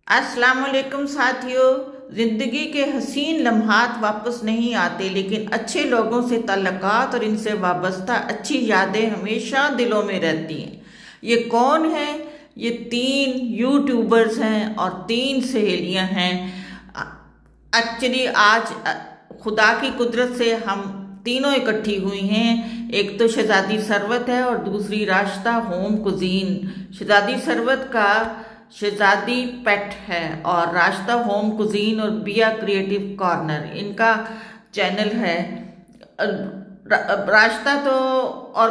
अस्सलाम वालेकुम साथियों। ज़िंदगी के हसीन लम्हात वापस नहीं आते, लेकिन अच्छे लोगों से ताल्लुकात और इनसे वाबस्ता अच्छी यादें हमेशा दिलों में रहती हैं। ये कौन है? ये 3 यूट्यूबर्स हैं और 3 सहेलियां हैं। एक्चुअली आज खुदा की कुदरत से हम तीनों इकट्ठी हुई हैं। एक तो शहजादी सरवत है और दूसरी राशिदा होम कुजीन। शहजादी सरवत का शहजादी पेट है और राशिदा होम कुजीन और बिया क्रिएटिव कॉर्नर इनका चैनल है। राशिदा तो और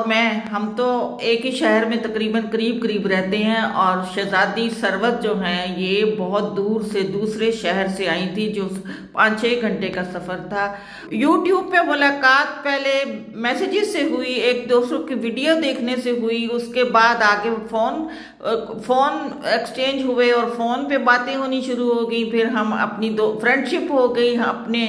हम तो एक ही शहर में तकरीबन करीब रहते हैं और शहजादी सरवत जो हैं ये बहुत दूर से दूसरे शहर से आई थी, जो 5-6 घंटे का सफ़र था। यूट्यूब पे मुलाकात पहले मैसेजेस से हुई, एक दूसरों की वीडियो देखने से हुई, उसके बाद आगे फ़ोन एक्सचेंज हुए और फ़ोन पे बातें होनी शुरू हो गई। फिर हम अपनी फ्रेंडशिप हो गई, अपने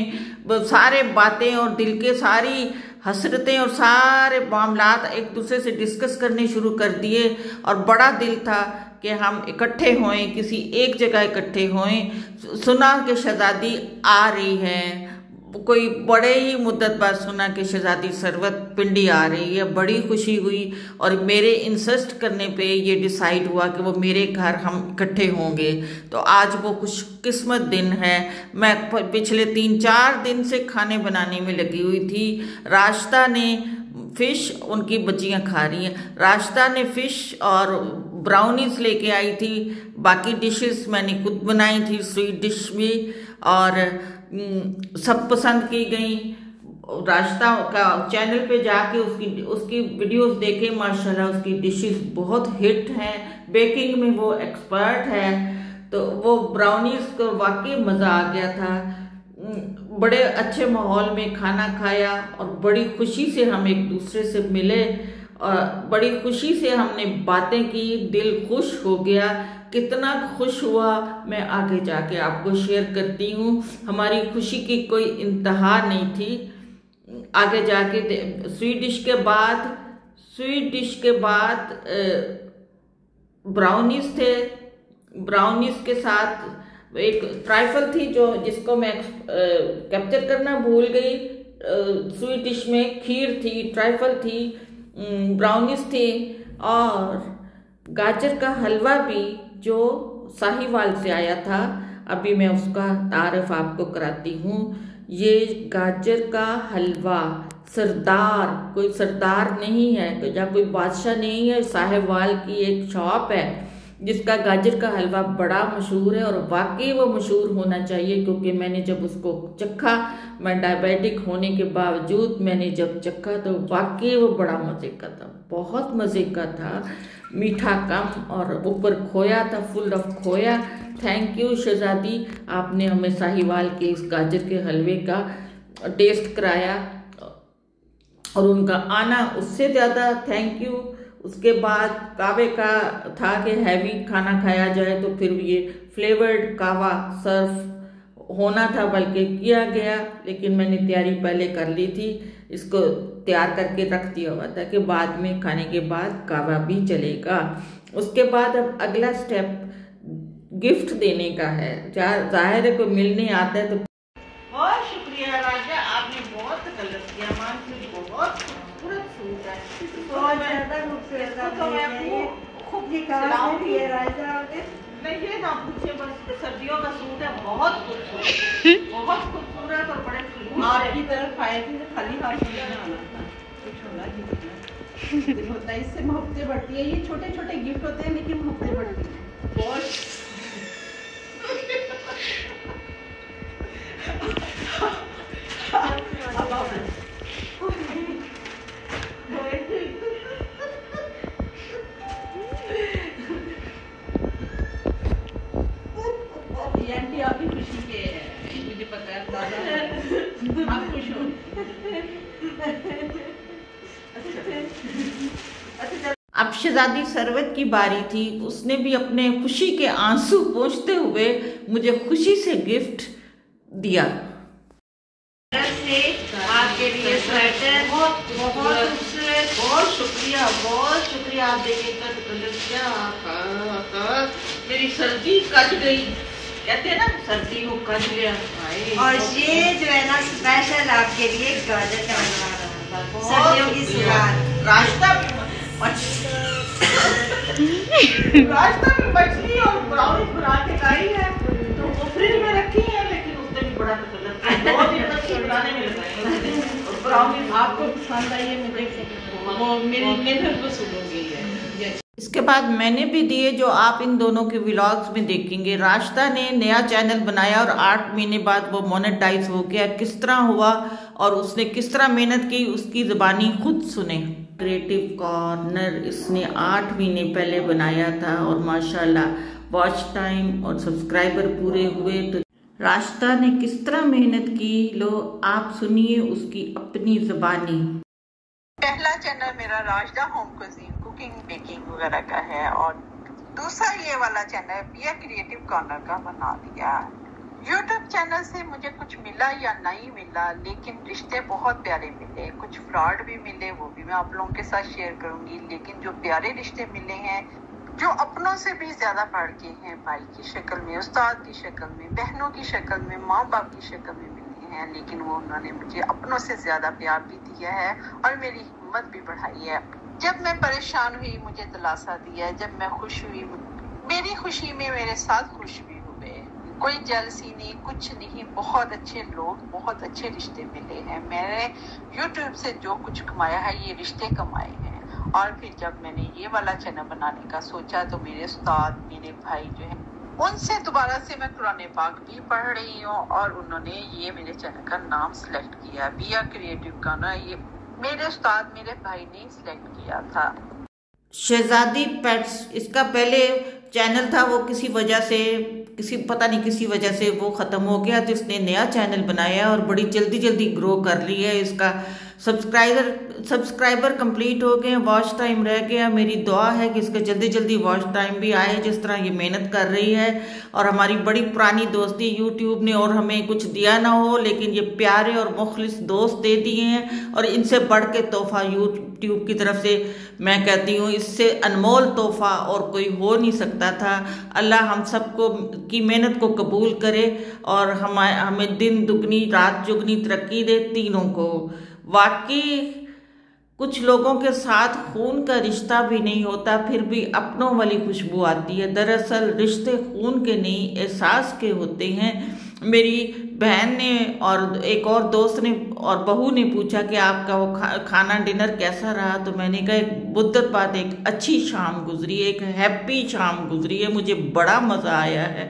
सारे बातें और दिल के सारी हसरतें और सारे मामलात एक दूसरे से डिस्कस करने शुरू कर दिए। और बड़ा दिल था कि हम इकट्ठे होएं, किसी एक जगह इकट्ठे होएं। सुना कि शहजादी आ रही है, कोई बड़े ही मुद्दत बाद सुना कि शहजादी सरवत पिंडी आ रही है। बड़ी खुशी हुई और मेरे इंसिस्ट करने पे ये डिसाइड हुआ कि वो मेरे घर हम इकट्ठे होंगे। तो आज वो खुशकिस्मत दिन है। मैं पिछले 3-4 दिन से खाने बनाने में लगी हुई थी। राशिदा ने फ़िश, उनकी बच्चियां खा रही हैं, राशिदा ने फ़िश और ब्राउनीज लेके आई थी। बाकी डिशेस मैंने खुद बनाई थी, स्वीट डिश भी, और सब पसंद की गई। राशिदा का चैनल पे जाके उसकी वीडियोस देखे, माशाल्लाह उसकी डिशेस बहुत हिट हैं। बेकिंग में वो एक्सपर्ट है। तो वो ब्राउनीज को वाकई मज़ा आ गया था। बड़े अच्छे माहौल में खाना खाया और बड़ी खुशी से हम एक दूसरे से मिले और बड़ी खुशी से हमने बातें की। दिल खुश हो गया। कितना खुश हुआ मैं आगे जाके आपको शेयर करती हूँ। हमारी खुशी की कोई इंतहा नहीं थी। आगे जाके स्वीट डिश के बाद ब्राउनीज थे। ब्राउनीज के साथ एक ट्राइफल थी जिसको मैं कैप्चर करना भूल गई। स्वीट डिश में खीर थी, ट्राइफल थी, ब्राउनीज थी और गाजर का हलवा भी जो साहिवाल से आया था। अभी मैं उसका तारीफ आपको कराती हूँ। ये गाजर का हलवा कोई सरदार नहीं है या कोई बादशाह नहीं है, साहिवाल की एक शॉप है जिसका गाजर का हलवा बड़ा मशहूर है। और वाकई वो मशहूर होना चाहिए, क्योंकि मैंने जब उसको चखा, मैं डायबिटिक होने के बावजूद मैंने जब चखा तो वाकई वो बड़ा मज़े का था, बहुत मज़े का था। मीठा कम और ऊपर खोया था, फुल ऑफ खोया। थैंक यू शहजादी, आपने हमें साहिवाल के इस गाजर के हलवे का टेस्ट कराया और उनका आना उससे ज़्यादा थैंक यू। उसके बाद कावे का था कि हैवी खाना खाया जाए, तो फिर ये फ्लेवर्ड कावा सर्व होना था, बल्कि किया गया, लेकिन मैंने तैयारी पहले कर ली थी। इसको तैयार करके रख दिया हुआ था कि बाद में खाने के बाद कावा भी चलेगा। उसके बाद अब अगला स्टेप गिफ्ट देने का है। जाहिर है कोई मिलने आता है तो बहुत शुक्रिया राजा, आपने बहुत गलत किया। बहुत खूबसूरत सूट है, बहुत ज्यादा खूबसूरत। तो मैं खूब खिलाऊंगी राजा। नहीं ये ना पूछे, बस सर्दियों का सूट है, बहुत खूबसूरत, बहुत खूबसूरत और बड़े आपकी तरफ आए थे तो खाली हाथ नहीं आना था, कुछ होता है, इससे मोहब्बतें बढ़ती है। ये छोटे छोटे गिफ्ट होते हैं लेकिन मोहब्बतें बढ़ती हैं बहुत। आंटी आपकी खुशी के मुझे पता है, दादा आप खुश हो। अब शहजादी सरवत की बारी थी। उसने भी अपने खुशी के आंसू पोंछते हुए मुझे खुशी से गिफ्ट दिया। आपके लिए स्वेटर बहुत खूबसूरत, बहुत शुक्रिया आप देने का। मेरी सर्दी कट गई। कहते हैं ना सर्दी को कज लिया। और ये जो है ना स्पेशल आपके लिए गाजर का बनवा रहा था, सर्दियों की सलाद। रास्ता रास्ता में मछली और ब्राउनी बना के लाई है, तो वो फ्रिज में रखी है, लेकिन उसने भी बड़ा तसल्लुत 2 दिन मछली बनाने में लगाए। और ब्राउनी आपको पसंद आई है, मुझे वो मेरी मेहनत वसूल हो गई है। इसके बाद मैंने भी दिए जो आप इन दोनों के व्लॉग्स में देखेंगे। राशिदा ने नया चैनल बनाया और 8 महीने बाद वो मोनेटाइज हो गया। किस तरह हुआ और उसने किस तरह मेहनत की, उसकी ज़बानी खुद सुने। क्रिएटिव कॉर्नर इसने 8 महीने पहले बनाया था और माशाल्लाह वॉच टाइम और सब्सक्राइबर पूरे हुए। तो राशिदा ने किस तरह मेहनत की, लो आप सुनिए उसकी अपनी ज़बानी। पहला चैनल मेरा Rashida home cuisine cooking baking वगैरह का है और दूसरा ये वाला चैनल बिया क्रिएटिव कॉर्नर का बना दिया। यूट्यूब चैनल से मुझे कुछ मिला या नहीं मिला, लेकिन रिश्ते बहुत प्यारे मिले। कुछ फ्रॉड भी मिले, वो भी मैं आप लोगों के साथ शेयर करूंगी। लेकिन जो प्यारे रिश्ते मिले हैं, जो अपनों से भी ज्यादा बढ़ के हैं, भाई की शक्ल में, उस्ताद की शक्ल में, बहनों की शक्ल में, माँ बाप की शक्ल में मिले हैं। लेकिन वो उन्होंने मुझे अपनों से ज्यादा प्यार भी दिया है और मेरी हिम्मत भी बढ़ाई है। जब मैं परेशान हुई मुझे दिलासा दिया, जब मैं खुश हुई मेरी खुशी में मेरे साथ खुश भी हुए। कोई जेलसी नहीं, कुछ नहीं। बहुत अच्छे लोग, बहुत अच्छे रिश्ते मिले हैं। मैंने यूट्यूब से जो कुछ कमाया है ये रिश्ते कमाए हैं। और फिर जब मैंने ये वाला चैनल बनाने का सोचा तो मेरे उस्ताद, मेरे भाई जो है, उनसे दोबारा से मैं कुरान पाक भी पढ़ रही हूँ और उन्होंने ये मेरे चैनल का नाम सिलेक्ट किया, बिया क्रिएटिव का ना। ये मेरे उस्ताद, मेरे भाई ने सिलेक्ट किया था। शहजादी पेट्स इसका पहले चैनल था, वो किसी वजह से वो ख़त्म हो गया। तो इसने नया चैनल बनाया और बड़ी जल्दी ग्रो कर ली है। इसका सब्सक्राइबर कंप्लीट हो गए, वॉच टाइम रह गया। मेरी दुआ है कि इसका जल्दी वॉच टाइम भी आए, जिस तरह ये मेहनत कर रही है। और हमारी बड़ी पुरानी दोस्ती यूट्यूब ने और हमें कुछ दिया ना हो, लेकिन ये प्यारे और मुखलिस दोस्त दे दिए हैं। और इनसे बढ़ के तोहफा यूट्यूब की तरफ से मैं कहती हूँ, इससे अनमोल तोहफा और कोई हो नहीं सकता था। अल्लाह हम सबको की मेहनत को कबूल करे और हमें दिन दुगनी रात जुगनी तरक्की दे, तीनों को। वाकई कुछ लोगों के साथ खून का रिश्ता भी नहीं होता, फिर भी अपनों वाली खुशबू आती है। दरअसल रिश्ते खून के नहीं, एहसास के होते हैं। मेरी बहन ने और एक और दोस्त ने और बहू ने पूछा कि आपका वो खाना डिनर कैसा रहा। तो मैंने कहा एक मुद्दत बाद एक अच्छी शाम गुजरी, एक हैप्पी शाम गुजरी है, मुझे बड़ा मज़ा आया है।